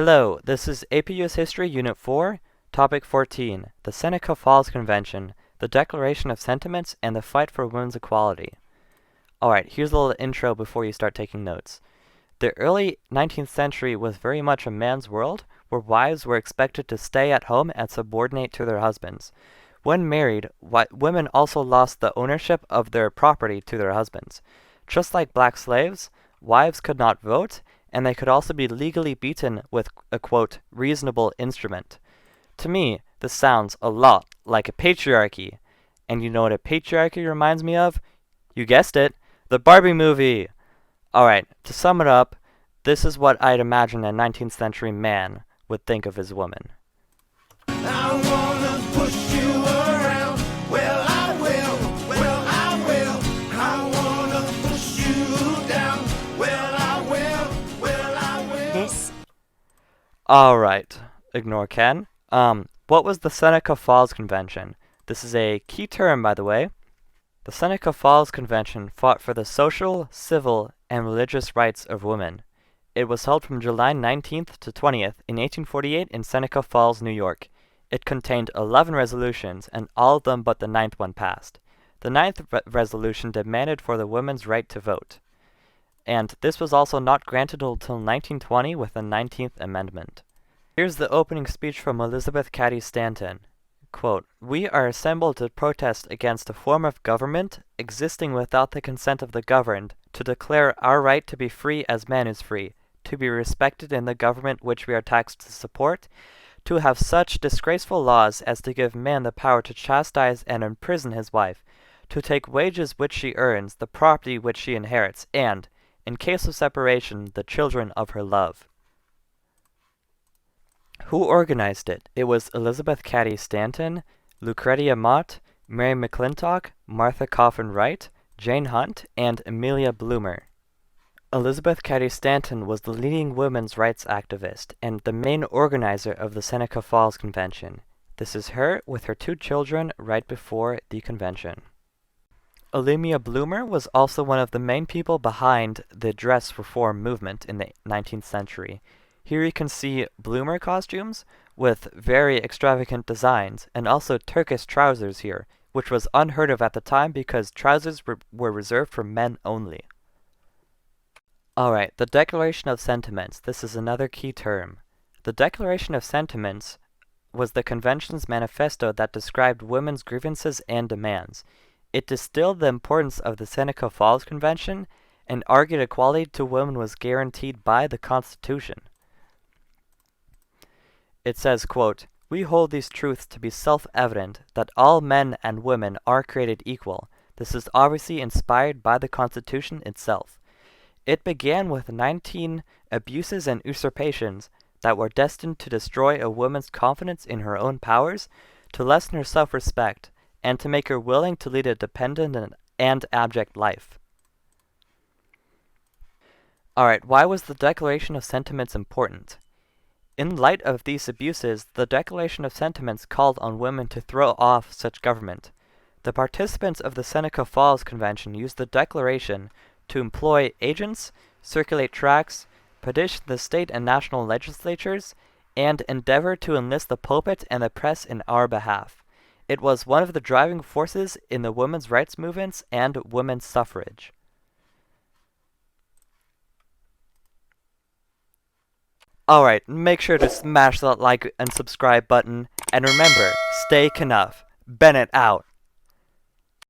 Hello, this is AP US History Unit 4, Topic 14, the Seneca Falls Convention, the Declaration of Sentiments, and the Fight for Women's Equality. Alright, here's a little intro before you start taking notes. The early 19th century was very much a man's world, where wives were expected to stay at home and subordinate to their husbands. When married, women also lost the ownership of their property to their husbands. Just like black slaves, wives could not vote, and they could also be legally beaten with a, quote, reasonable instrument. To me, this sounds a lot like a patriarchy. And you know what a patriarchy reminds me of? You guessed it, the Barbie movie! Alright, to sum it up, this is what I'd imagine a 19th century man would think of his woman. I wanna push you around. Well, I will. Well, I will. I wanna push you down. Well, I will. Well, I will. This Alright, ignore Ken. What was the Seneca Falls Convention? This is a key term, by the way. The Seneca Falls Convention fought for the social, civil, and religious rights of women. It was held from July 19th to 20th in 1848 in Seneca Falls, New York. It contained 11 resolutions, and all of them but the ninth one passed. The ninth resolution demanded for the women's right to vote. And this was also not granted until 1920 with the 19th Amendment. Here's the opening speech from Elizabeth Cady Stanton. Quote, "We are assembled to protest against a form of government existing without the consent of the governed, to declare our right to be free as man is free, to be respected in the government which we are taxed to support, to have such disgraceful laws as to give man the power to chastise and imprison his wife, to take wages which she earns, the property which she inherits, and, in case of separation, the children of her love." Who organized it? It was Elizabeth Cady Stanton, Lucretia Mott, Mary McClintock, Martha Coffin Wright, Jane Hunt, and Amelia Bloomer. Elizabeth Cady Stanton was the leading women's rights activist and the main organizer of the Seneca Falls Convention. This is her with her two children right before the convention. Amelia Bloomer was also one of the main people behind the dress reform movement in the 19th century. Here you can see bloomer costumes with very extravagant designs, and also Turkish trousers here, which was unheard of at the time because trousers were reserved for men only. Alright, the Declaration of Sentiments. This is another key term. The Declaration of Sentiments was the convention's manifesto that described women's grievances and demands. It distilled the importance of the Seneca Falls Convention and argued equality to women was guaranteed by the Constitution. It says, quote, "We hold these truths to be self-evident, that all men and women are created equal. This is obviously inspired by the Constitution itself. It began with 19 abuses and usurpations that were destined to destroy a woman's confidence in her own powers, to lessen her self-respect, and to make her willing to lead a dependent and abject life." Alright, why was the Declaration of Sentiments important? In light of these abuses, the Declaration of Sentiments called on women to throw off such government. The participants of the Seneca Falls Convention used the Declaration to employ agents, circulate tracts, petition the state and national legislatures, and endeavor to enlist the pulpit and the press in our behalf. It was one of the driving forces in the women's rights movements and women's suffrage. Alright, make sure to smash that like and subscribe button, and remember, stay Knuff. Bennett out.